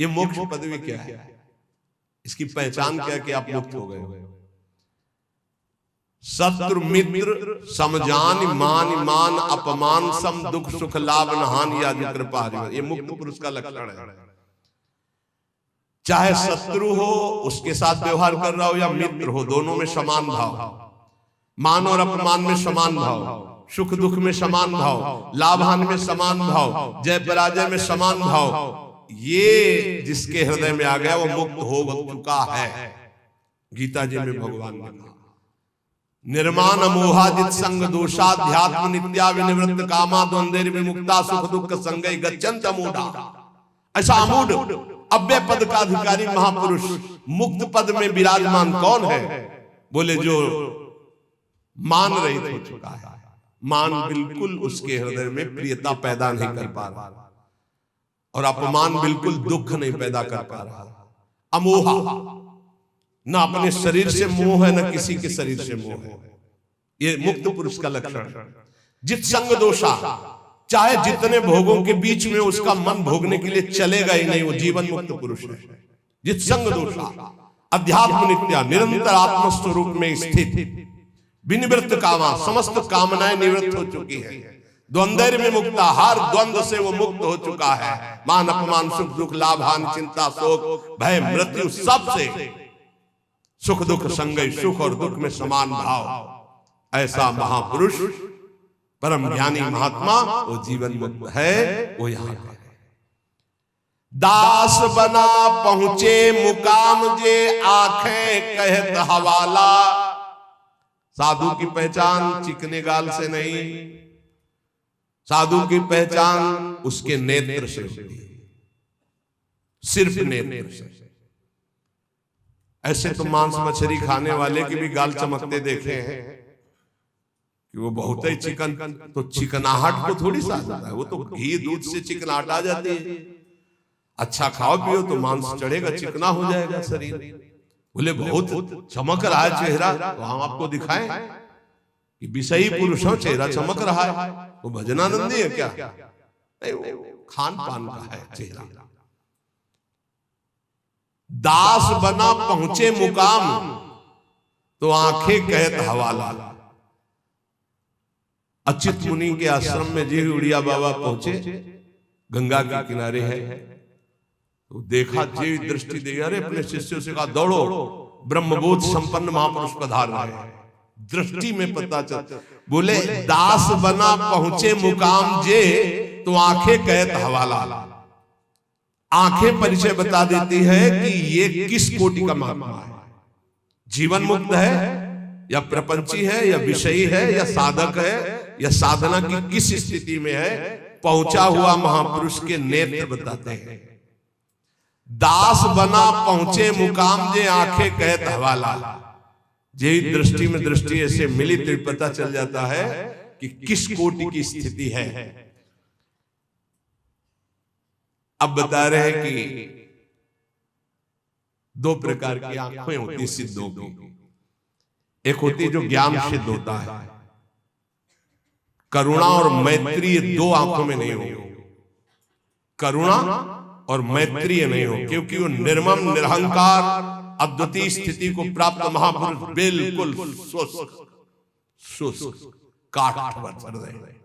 ये मोक्ष पदवी क्या है, इसकी पहचान क्या है कि आप मुक्त हो गए। शत्रु मित्र समजान मान मान अपमान सम दुख सुख लाभ नहान या जो कृपा, ये मुक्त पुरुष का लक्षण है। चाहे शत्रु हो उसके साथ व्यवहार कर रहा हो या मित्र हो, दोनों में समान भाव, मान और अपमान में समान भाव, सुख दुख में समान भाव, लाभ हानि में समान भाव, जय पराजय में समान भाव, ये जिसके हृदय में आ गया वो मुक्त हो चुका है। गीता जी में भगवान ने कहा निर्माण मोहाजित संग दोषाध्यात्म नित्या विनिवृत्त कामा द्वंद्व विमुक्ता सुख दुख संगय गच्छन्त अमूढ़ा। ऐसा अमूढ़ अव्यय पद का अधिकारी महापुरुष मुक्त पद में विराजमान कौन है? बोले जो मान रहित हो चुका है। मान बिल्कुल उसके हृदय में प्रियता पैदा नहीं कर पा रहा और अपमान बिल्कुल दुख नहीं पैदा कर पा रहा। अमोहा, ना अपने शरीर से मोह है, ना किसी के शरीर से मोह है। ये मुक्त पुरुष का लक्षण। जित संग दोषा, चाहे जितने भोगों के बीच में उसका मन भोगने के लिए चलेगा ही नहीं, वो जीवन मुक्त पुरुष है। जित संग दोषा अध्यात्म नित्या, निरंतर आत्म स्वरूप में स्थित, विनिवृत्त कामा, समस्त कामनाएं निवृत्त हो चुकी है। द्वंद्व में मुक्ता, हर द्वंद्व से वो मुक्त हो चुका है। मान अपमान सुख दुख लाभ हानि चिंता शोक भय मृत्यु सबसे सुख दुख संगय, सुख और दुख में समान भाव। ऐसा महापुरुष परम ज्ञानी महात्मा वो जीवन मुक्त है। वो यहां है। दास बना पहुंचे मुकाम जे आंखें कहत हवाला। साधु की पहचान चिकने गाल से नहीं, साधु की पहचान उसके नेत्र से होती है, सिर्फ नेत्र से। ऐसे तो मांस मछली खाने वाले की भी गाल चमकते देखे हैं कि वो बहुत ही चिकन, तो चिकनाहट को थोड़ी सा आता है, वो तो घी दूध से चिकनाहट आ जाती है। अच्छा खाओ पियो तो मांस चढ़ेगा, चिकना हो जाएगा शरीर। बोले बहुत चमक रहा है चेहरा, तो हम आपको दिखाएं कि विषयी पुरुष हो, चेहरा चमक रहा है। वो भजनानंदी है क्या? नहीं, वो खान पान का है चेहरा। दास बना पहुंचे मुकाम तो आंखें कहत हवाला। अच्युत मुनि के आश्रम में जी उड़िया बाबा पहुंचे, गंगा के किनारे है, तो देखा जी दृष्टि दे, अरे अपने शिष्यों से कहा दौड़ो, ब्रह्मबोध संपन्न महापुरुष पधार रहे हैं। दृष्टि में पता चलता, बोले दास बना पहुंचे मुकाम जे तो आंखें कहत हवाला। आंखें परिचय बता देती है कि ये किस कोटि का महात्मा है। जीवन मुक्त है या प्रपंची है या विषयी है या साधक है या साधना की किस स्थिति में है, पहुंचा हुआ महापुरुष के नेत्र बताते हैं। दास बना पहुंचे मुकाम जे आंखें कहत हवाला। जे दृष्टि में दृष्टि ऐसे मिली तो पता चल जाता है कि किस कोटि की स्थिति है। अब बता रहे हैं कि दो प्रकार की आंखें होती सिद्धों की। एक होती जो ज्ञान सिद्ध होता है, करुणा और मैत्री दो आंखों में नहीं हो। करुणा और मैत्री नहीं हो, क्योंकि वो निर्मम निरहंकार अद्वितीय स्थिति को प्राप्त महापुरुष बिल्कुल शुष्क काठ पर रहे।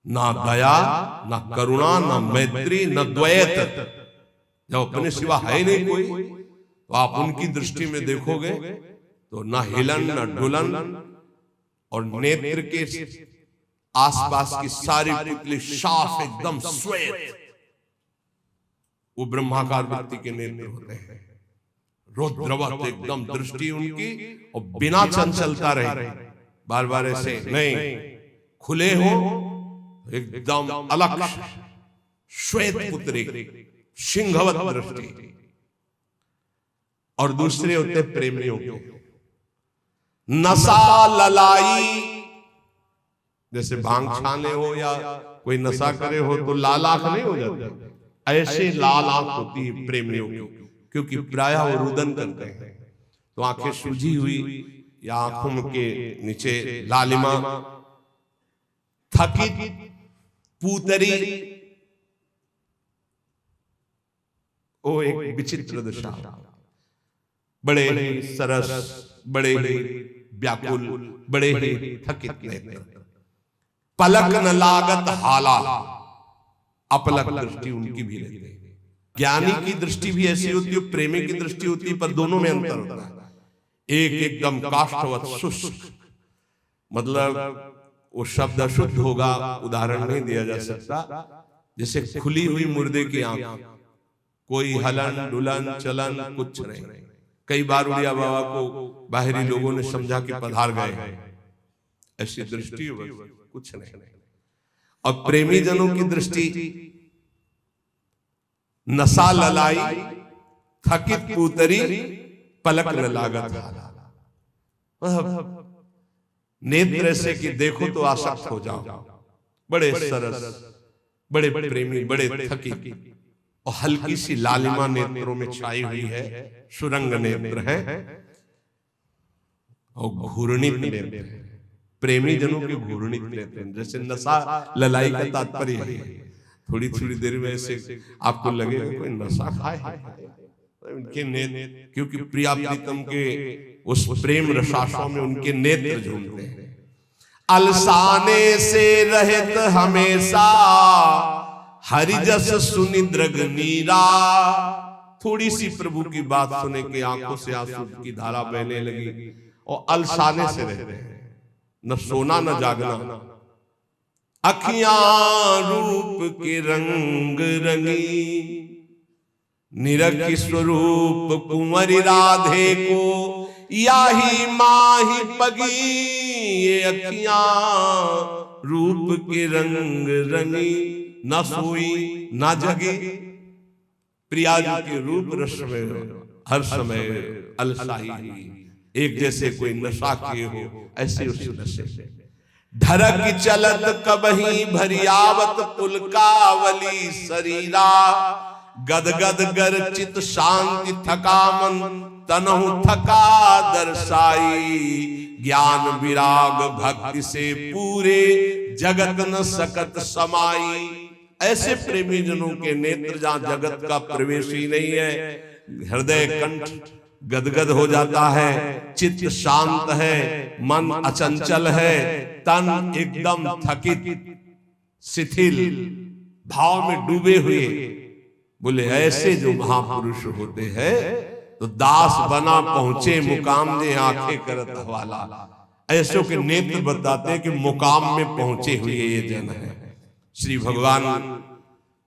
ना दया, ना करुणा, ना मैत्री, ना द्वैत। जब अपने सिवा है नहीं कोई, तो आप उनकी दृष्टि में देखोगे तो ना हिलन ना डुलन, और नेत्र के आसपास की सारी पुतली साफ एकदम श्वेत, वो ब्रह्माकार व्यक्ति के नेत्र होते हैं। रुद्रवत एकदम दृष्टि उनकी, और बिना चंचलता रहे, बार बार ऐसे नहीं, खुले हो एकदम अलग श्वेत पुत्री, सिंहवत दृष्टि। और दूसरे होते प्रेमियों के नशा ललाई, जैसे भांग छाने हो या कोई नशा करे हो तो लाल आंख नहीं हो जाती, ऐसे लाल आंख होती है प्रेमियों की, क्योंकि प्रायः वो रुदन करते हैं। तो आंखें सूजी हुई या आंखों के नीचे लालिमा, थकित, पूतरी, वो एक विचित्र दशा, बड़े ही सरस, बड़े ही व्याकुल, बड़े ही थकित नेत्र, पलक न लागत हाला, अपलक दृष्टि उनकी भी रहती है। ज्ञानी की दृष्टि भी ऐसी होती है, प्रेमी की दृष्टि होती है, पर दोनों में अंतर होता है। एक एकदम काष्ठवत शुष्क, मतलब वो शब्द अशुद्ध होगा, उदाहरण नहीं दिया जा सकता, जैसे खुली हुई मुर्दे की आंख, कोई हलन डुलन चलन कुछ नहीं। कई बार उड़िया बाबा को बाहरी लोगों ने समझा कि पधार गए, ऐसी दृष्टि कुछ नहीं। और प्रेमी जनों की दृष्टि नशा ललाई, थकित पूतरी, पलक न लागत, नेत्र से कि देखो तो आसक्त हो जाओ। बड़े सरस, बड़े प्रेमी, बड़े थकित, और हल्की सी लालिमा नेत्रों में छाई हुई है, सुरंग नेत्र है और घूर्णित नेत्र है। प्रेमी जनों के घूर्णित नेत्र, जैसे नशा ललाई का तात्पर्य है। थोड़ी थोड़ी देर में ऐसे आपको लगेगा कोई नशा खाए है, उनके नेत्र, क्योंकि प्रिया प्रीतम के उस प्रेम रसाशों में उनके नेत्र झूमते हैं। अलसाने से रहित हमेशा, हरिजस सुनि दृग नीरा। थोड़ी सी प्रभु की बात सुने के आंखों से आंसू की धारा बहने लगी, और अलसाने से रहते हैं, न सोना न जागना। अखियां रूप के रंग रंगी, निरखी स्वरूप कुंवरी राधे को, याही माही पगी। ये अखियां रूप के रंग रंगी, न सोई न जगी। प्रिया जी के रूप रस में हर समय अलसाई हुई, एक जैसे कोई नशा किए हो, ऐसे उस नशे से ढरक चलत कबही भरियावत पुलकावली शरीरा। गदगद गर चित शांति थका मन, तनहु थका दर्शाई। ज्ञान विराग भक्ति से पूरे, जगत न सकत समाई। ऐसे प्रेमी जनों के नेत्र जहां जगत का प्रवेश ही नहीं है, हृदय कंठ गदगद हो जाता है, चित्त शांत है, मन अचंचल है, तन एकदम थकित शिथिल भाव में डूबे हुए। बोले ऐसे जो महापुरुष होते हैं तो दास बना पहुंचे मुकाम दे आंखें करत हवाला। ऐसों के नेत्र बताते हैं कि मुकाम में पहुंचे हुए ये जन है। श्री भगवान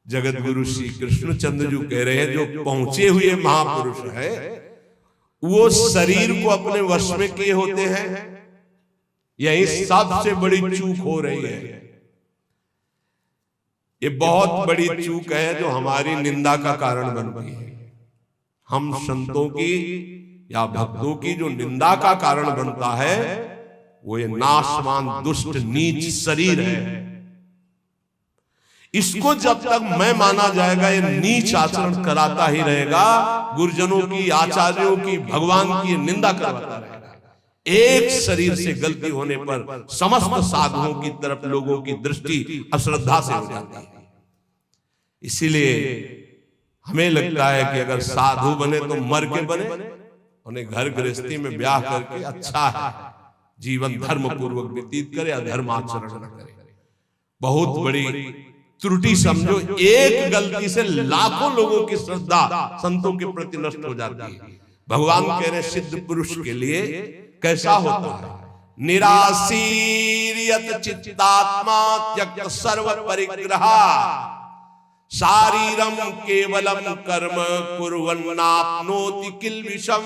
जगत गुरु श्री कृष्णचंद्र जी कह रहे हैं, जो पहुंचे हुए महापुरुष है वो शरीर को अपने वश में किए होते हैं। यही सबसे बड़ी चूक हो रही है। ये बहुत बड़ी चूक है जो हमारी निंदा का कारण बन गई है। हम संतों की या भक्तों की जो निंदा का कारण बनता है वो ये नाशवान दुष्ट नीच शरीर है। इसको जब तक मैं माना जाएगा, ये नीच आचरण कराता ही रहेगा, गुरुजनों की, आचार्यों की, भगवान की निंदा करवाता रहेगा। एक शरीर से गलती होने पर समस्त साधुओं की तरफ लोगों की दृष्टि अश्रद्धा से हो जाती है। इसीलिए हमें लगता है कि अगर साधु बने तो मर के बने, उन्हें घर गृहस्थी में ब्याह करके अच्छा है, जीवन धर्म पूर्वक व्यतीत करे, अधर्म आचरण न करे। बहुत बड़ी त्रुटि समझो, एक गलती से लाखों लोगों की श्रद्धा संतों के प्रति नष्ट हो जाती है। भगवान कह रहे सिद्ध पुरुष के लिए कैसा होता है, निराशीर्यत चित्तात्मा त्यक्त सर्व परिग्रह, शारीरम केवलम कर्म कुर्वन्नाप्नोति किल्बिषम।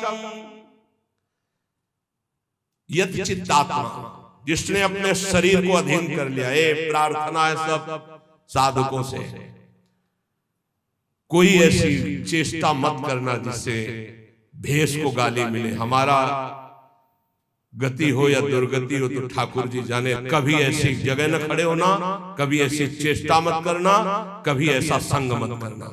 यत चित्तात्मा, जिसने अपने शरीर को अधीन कर लिया। ये प्रार्थना है सब साधकों से, कोई ऐसी चेष्टा मत करना जिससे भेष को गाली मिले। हमारा गति हो या दुर्गति हो तो ठाकुर जी जाने। कभी ऐसी जगह न खड़े होना, कभी ऐसी चेष्टा मत करना, कभी ऐसा संग मत करना।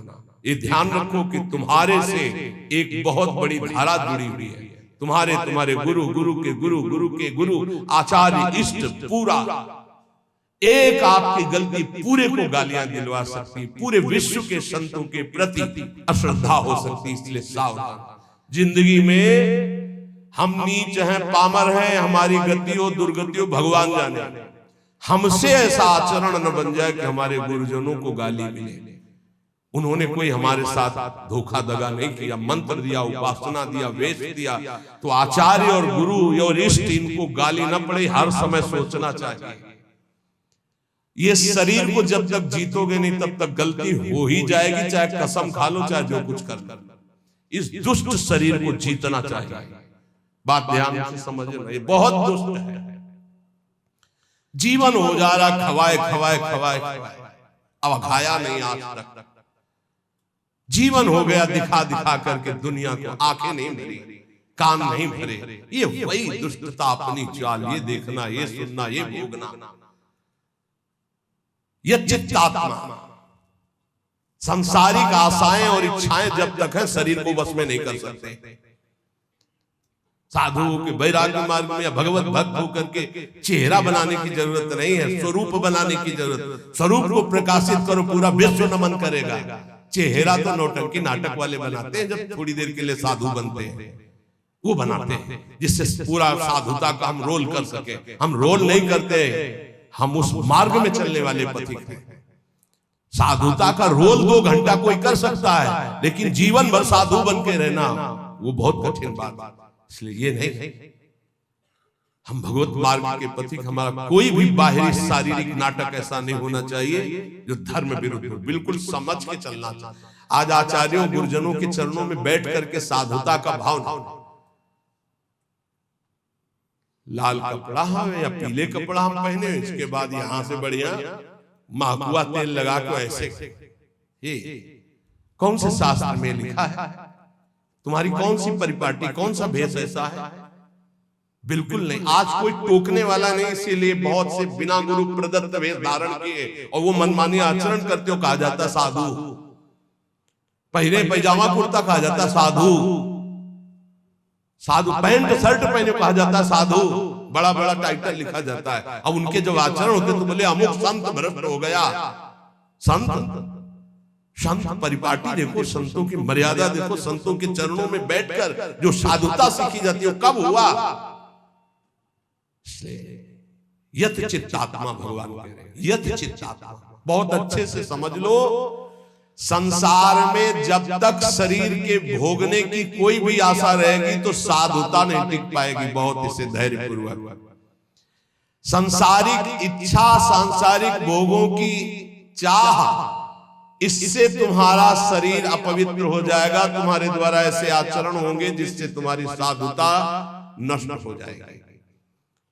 ये ध्यान रखो कि तुम्हारे से एक बहुत बड़ी धारा जुड़ी हुई है। तुम्हारे गुरु, गुरु के गुरु, गुरु के गुरु, आचार्य, इष्ट, पूरा एक आपकी गलती पूरे को गालियां दिलवा सकती, पूरे विश्व के संतों के प्रति अश्रद्धा हो सकती। इसलिए सावधान। जिंदगी में हम नीच हैं, पामर हैं, हमारी गति हो दुर्गति हो भगवान जाने, हमसे ऐसा आचरण न बन जाए कि हमारे गुरुजनों को गाली मिले। उन्होंने कोई हमारे साथ धोखा दगा नहीं किया, मंत्र दिया, उपासना दिया, वेश दिया, तो आचार्य और गुरु और इष्ट इनको गाली न पड़े हर समय सोचना चाहिए। ये शरीर को जब तक जीतोगे नहीं तब तक गलती हो ही जाएगी, चाहे कसम खा लो चाहे जो कुछ कर लो। इस दुष्ट शरीर को जीतना चाहिए। बात ध्यान से समझना, ये बहुत दुष्ट है। जीवन हो जा रहा खवाए खवाए खवाए खवाए, अब खाया नहीं आज तक। जीवन हो गया दिखा दिखा करके दुनिया को, आंखें नहीं भरी, कान नहीं भरे। ये वही दुष्टता अपनी चाल, ये देखना, ये सुनना, ये भोगना। ये चित्तात्मा सांसारिक आशाएं और इच्छाएं जब तक है शरीर को बस में नहीं कर सकते। साधुओं के वैराग्य मार्ग में या भगवत भक्त होकर के चेहरा बनाने की जरूरत नहीं है, स्वरूप बनाने की जरूरत। स्वरूप को प्रकाशित करो, पूरा विश्व नमन करेगा। चेहरा तो नौटंकी नाटक वाले बनाते हैं, जब थोड़ी देर के लिए साधु बनते हैं वो बनाते हैं, जिससे पूरा साधुता का हम रोल कर सके। हम रोल नहीं करते, हम उस मार्ग में चलने वाले पथिक हैं। साधुता का रोल 2 घंटा कोई कर सकता है, लेकिन जीवन भर साधु बन के रहना वो बहुत कठिन बात। इसलिए ये नहीं, हम भगवत मार्ग के पथिक, हमारा कोई भी बाहरी शारीरिक नाटक ऐसा नहीं होना चाहिए जो धर्म विरुद्ध हो। बिल्कुल समझ के चलना चाहिए। आज आचार्यों गुरुजनों के चरणों में बैठ करके साधुता का भाव ना, लाल कपड़ा हम या पीले कपड़ा हम पहने, इसके बाद यहां से बढ़िया महकुआ तेल लगा के ऐसे, ये कौन से शास्त्र में लिखा है? तुम्हारी कौन सी परिपाटी, कौन सा भेष ऐसा है? बिल्कुल नहीं। आज कोई टोकने वाला नहीं, इसीलिए बहुत से बिना गुरु प्रदत्त वेश धारण किए और वो मनमानी आचरण करते हो, कहा जाता साधु। पहले पैजामा कुर्ता कहा जाता साधु, साधु पैंट शर्ट पहने कहा जाता साधु, बड़ा बड़ा टाइटल लिखा जाता है। अब उनके जब आचरण होते तो बोले अमुक संत भ्रष्ट हो गया। संत संत परिपाटी देखो, संतों की मर्यादा देखो, संतों के चरणों में बैठकर जो साधुता सीखी जाती है कब हुआ? यत चित्तात्मा भगवान कह रहे हैं, यत चित्तात्मा। बहुत अच्छे से समझ लो, संसार में जब तक शरीर के भोगने की कोई भी आशा रहेगी तो साधुता नहीं टिक पाएगी। बहुत इसे धैर्य पूर्वक, सांसारिक इच्छा, सांसारिक भोगों की चाह, इससे तुम्हारा शरीर अपवित्र हो जाएगा। तुम्हारे द्वारा ऐसे आचरण होंगे जिससे तुम्हारी साधुता नष्ट हो जाएगी।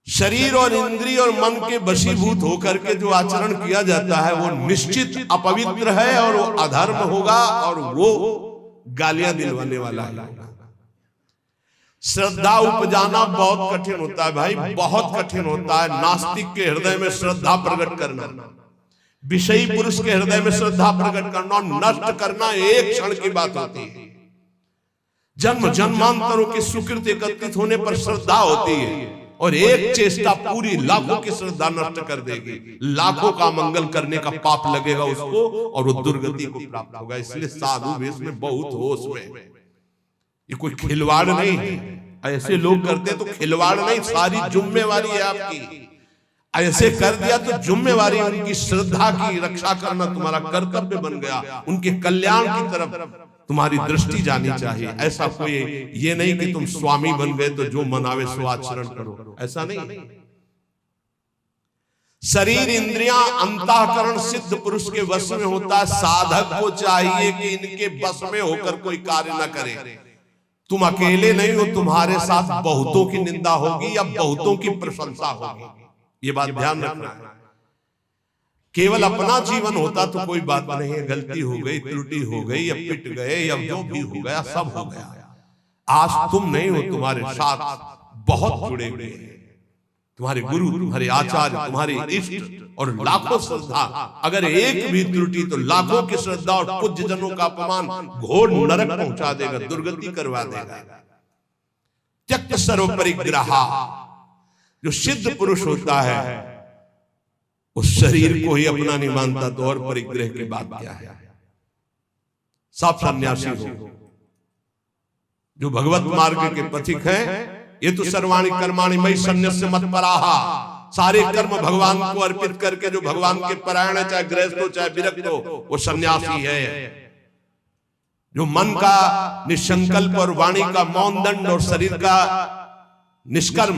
शरीर और इंद्रिय और मन के वशीभूत होकर के जो आचरण किया जाता है वो निश्चित अपवित्र है और वो अधर्म होगा और वो गालियां दिलवाने वाला है। श्रद्धा उपजाना बहुत कठिन होता है भाई, बहुत कठिन होता है। नास्तिक के हृदय में श्रद्धा प्रकट करना, विषयी पुरुष के हृदय में श्रद्धा प्रकट करना और नष्ट करना एक क्षण की बात होती है। जन्म जन्मांतरों की सुकृत एकत्रित होने पर श्रद्धा होती है और एक चेष्टा पूरी लाखों की श्रद्धा नष्ट कर देगी। लाखों का मंगल करने का पाप लगेगा उसको और वो दुर्गति को प्राप्त होगा। इसलिए साधु वेश में बहुत होश में, ये कोई खिलवाड़ नहीं है। ऐसे लोग करते तो खिलवाड़ नहीं, सारी जिम्मेवारी है आपकी। ऐसे कर दिया तो जिम्मेवारी उनकी श्रद्धा की रक्षा करना तुम्हारा कर्तव्य बन गया। उनके कल्याण की तरफ तुम्हारी दृष्टि जानी चाहिए। ऐसा कोई ये नहीं कि तुम स्वामी बन गए तो जो मनावे सो आचरण करो, ऐसा नहीं। शरीर इंद्रियां अंतःकरण सिद्ध पुरुष के वश में होता है। साधक को चाहिए कि इनके वश में होकर कोई कार्य न करे। तुम अकेले नहीं हो, तुम्हारे साथ बहुतों की निंदा होगी या बहुतों की प्रशंसा होगी। ये बात ध्यान रखना है। केवल अपना जीवन होता तो कोई बात नहीं है, गलती हो गई, त्रुटि हो गई या पिट गए या जो भी हो गया सब हो गया। आज तुम नहीं हो, तुम्हारे साथ बहुत जुड़े हुए हैं, तुम्हारे गुरु, तुम्हारे आचार्य, तुम्हारे इष्ट और लाखों श्रद्धा। अगर एक भी त्रुटि तो लाखों की श्रद्धा और पूज्य जनों का अपमान घोर नरक पहुंचा देगा, दुर्गति करवा देगा। त्यक्त सर्व परिग्रह, जो सिद्ध पुरुष होता है उस शरीर को ही अपना नहीं मानता तो और परिग्रह की बात क्या है। सब सन्यासी हो जो भगवत मार्ग के पथिक हैं, ये तो सर्वाणि कर्माणि मयि सन्न्यस्य मत्पराहा, सारे कर्म भगवान को अर्पित करके जो भगवान के परायण है, चाहे गृहस्थ हो चाहे विरक्त हो, वो सन्यासी है। जो मन का निसंकल्प और वाणी का मौन दंड और शरीर का निष्कर्म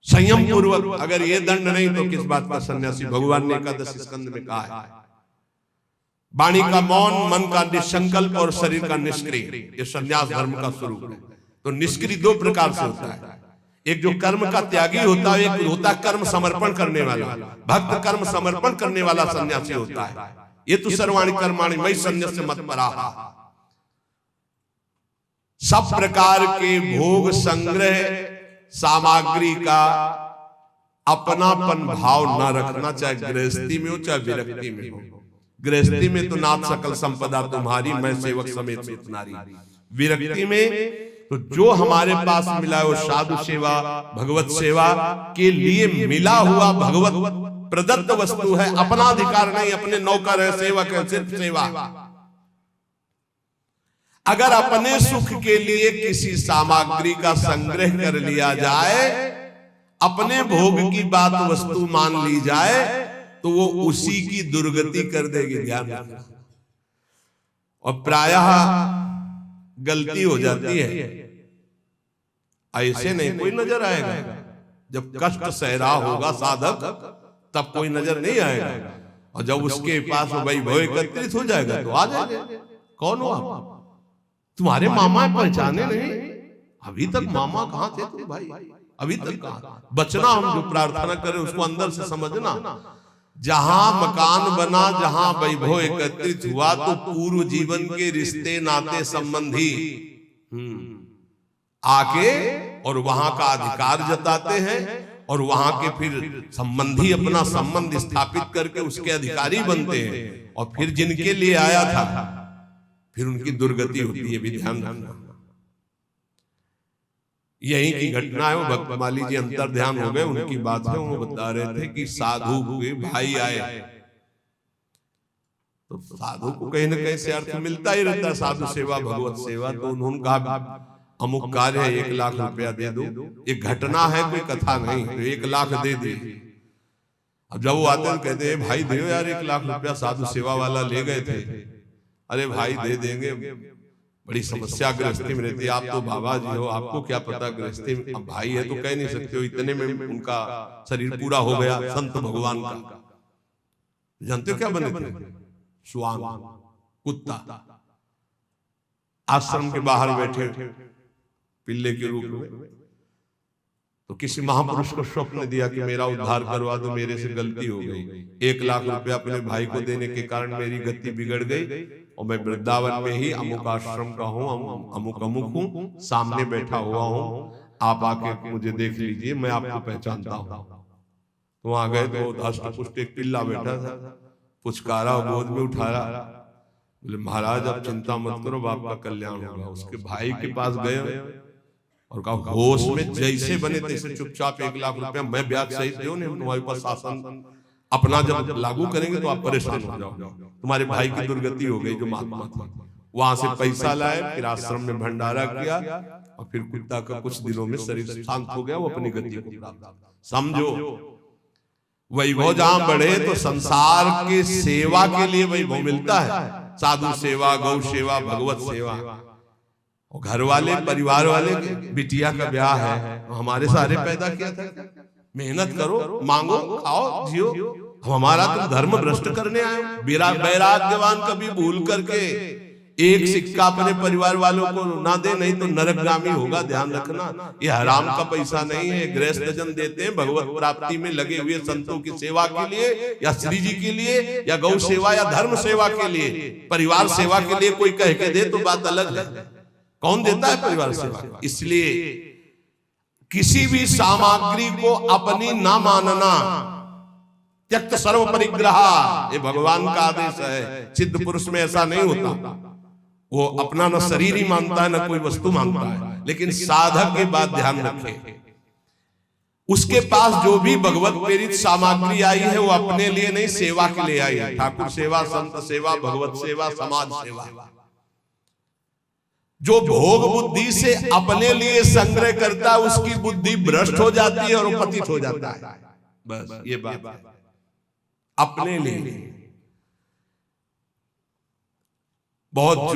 संयम पूर्वक, अगर ये दंड नहीं तो किस बात का सन्यासी। भगवान ने एकादश स्कंद में कहा है, वाणी का मौन, मन का निसंकल्प और शरीर का निष्क्रिय, ये सन्यास धर्म का स्वरूप है। तो निष्क्रिय दो प्रकार से होता है, एक जो कर्म का त्यागी होता है, एक होता कर्म समर्पण करने वाला। भक्त कर्म समर्पण करने वाला सन्यासी होता है। ये तो सर्वाणि कर्माणि मयि सन्न्यस्य मत्पराहा, सब प्रकार के भोग संग्रह सामग्री का अपनापन भाव न रखना, चाहे गृहस्थी में हो चाहे विरक्ति में हो। गृहस्थी में तो नाथ सकल संपदा तुम्हारी, मैं सेवक समेत सुत नारी। विरक्ति में तो जो हमारे पास मिला है वो साधु सेवा, भगवत सेवा के लिए मिला हुआ भगवत प्रदत्त वस्तु है, अपना अधिकार नहीं, अपने नौकर है, सेवक है, सिर्फ सेवा। अगर अपने सुख के लिए किसी सामग्री का संग्रह कर लिया जाए, अपने भोग की बात वस्तु मान ली जाए, तो वो उसी की दुर्गति कर देगी। ध्यान रखना। और प्रायः गलती हो जाती है, ऐसे नहीं कोई नजर आएगा। जब कष्ट सह रहा होगा साधक तब कोई नजर नहीं आएगा, और जब उसके पास वैभव एकत्रित हो जाएगा तो आ जाएगा। कौन हो आप? तुम्हारे मामा पहचाने नहीं, अभी तक मामा कहाँ थे तुम भाई, अभी तक कहाँ? बचना, हम जो प्रार्थना करें उसको अंदर से समझना। जहां मकान बना, जहां वैभव एकत्रित हुआ, तो पूर्व जीवन के रिश्ते नाते संबंधी आके और वहां का अधिकार जताते हैं, और वहां के फिर संबंधी अपना संबंध स्थापित करके उसके अधिकारी बनते हैं, और फिर जिनके लिए आया था फिर उनकी दुर्गति होती है। भी ध्यान रखना। यही की घटना है। वो भक्तमाली जी अंतर ध्यान हो गए, उनकी बात है। वो बता रहे थे कि साधु के भाई आए, तो साधु को कहीं ना कहीं से अर्थ मिलता ही रहता है, साधु सेवा, भगवत सेवा। तो उन्होंने कहा अमुक कार्य है, 1 लाख रुपया दे दो। एक घटना है, कोई कथा नहीं, तो 1 लाख दे दी। अब जब वो आते हैं कहते हैं भाई दे यार 1 लाख रुपया, साधु सेवा वाला ले गए थे। अरे भाई दे देंगे, बड़ी समस्या गृहस्थी में रहती है। आप तो बाबा जी हो, आपको क्या पता गृहस्थी में। अब भाई है तो कह नहीं सकते हो, इतने में उनका शरीर पूरा हो गया। संत भगवान का जानते हो क्या बने थे? स्वान, कुत्ता। आश्रम के बाहर बैठे पिल्ले के रूप में, तो किसी महापुरुष को स्वप्न दिया कि मेरा उद्धार करवा दो, मेरे से गलती हो गई। 1 लाख रुपया अपने भाई को देने के कारण मेरी गति बिगड़ गई, और मैं वृंदावन में ही अमुक आश्रम का हूँ, अमुक अमुक हूँ, सामने बैठा हुआ हूँ, आप आके मुझे देख लीजिए, मैं आपको पहचानता हूँ। तो वहां गए तो धष्ट पुष्ट एक पिल्ला बैठा था, पुचकारा, गोद में उठाया, बोले महाराज आप चिंता मत करो, बाप का कल्याण होगा। उसके भाई के पास गए और कहा होश में जैसे बने तैसे चुपचाप 1 लाख रुपया मैं ब्याज सहित दो, तुम्हारे पास शासन अपना जब लागू करेंगे तो आप परेशान हो जाओ, तुम्हारे भाई की दुर्गति हो गई जो महात्मा था। वहां से पैसा लाए, फिर आश्रम में भंडारा किया, और फिर कुत्ता का कुछ दिनों में शरीर शांत हो गया, वो अपनी गति को प्राप्त। समझो, वैभव जहां बढ़े तो संसार के सेवा के लिए वैभव मिलता है। साधु सेवा, गौ सेवा, भगवत सेवा। और घर वाले, परिवार वाले, बिटिया का ब्याह है, हमारे सारे पैदा किया था, मेहनत करो, मांगो, खाओ, जियो। हमारा तुम धर्म भ्रष्ट करने आए। वैराग्यवान कभी भूल करके एक सिक्का अपने परिवार वालों को ना दे, नहीं तो नरकगामी होगा। ध्यान रखना, ये हराम का पैसा नहीं है। गृहस्थ जन देते हैं भगवत प्राप्ति में लगे हुए संतों की सेवा के लिए, या श्री जी के लिए, या गौ सेवा, या धर्म सेवा के लिए। परिवार सेवा के लिए कोई कह के दे तो बात अलग है, कौन देता है परिवार सेवा? इसलिए किसी भी सामग्री को अपनी ना मानना, त्यक्त सर्व परिग्रह, ये भगवान का आदेश है। सिद्ध पुरुष में ऐसा नहीं होता, वो अपना न शरीर ही मानता है, न कोई वस्तु मानता है। लेकिन साधक की बात ध्यान रखें, उसके पास जो भी भगवत प्रेरित सामग्री आई है वो अपने लिए नहीं, सेवा के लिए आई है। ठाकुर सेवा, संत सेवा, भगवत सेवा, समाज सेवा। जो भोग बुद्धि से अपने लिए संग्रह करता है उसकी बुद्धि भ्रष्ट हो जाती है और वो पतित हो जाता है। बस ये बात अपने लिए बहुत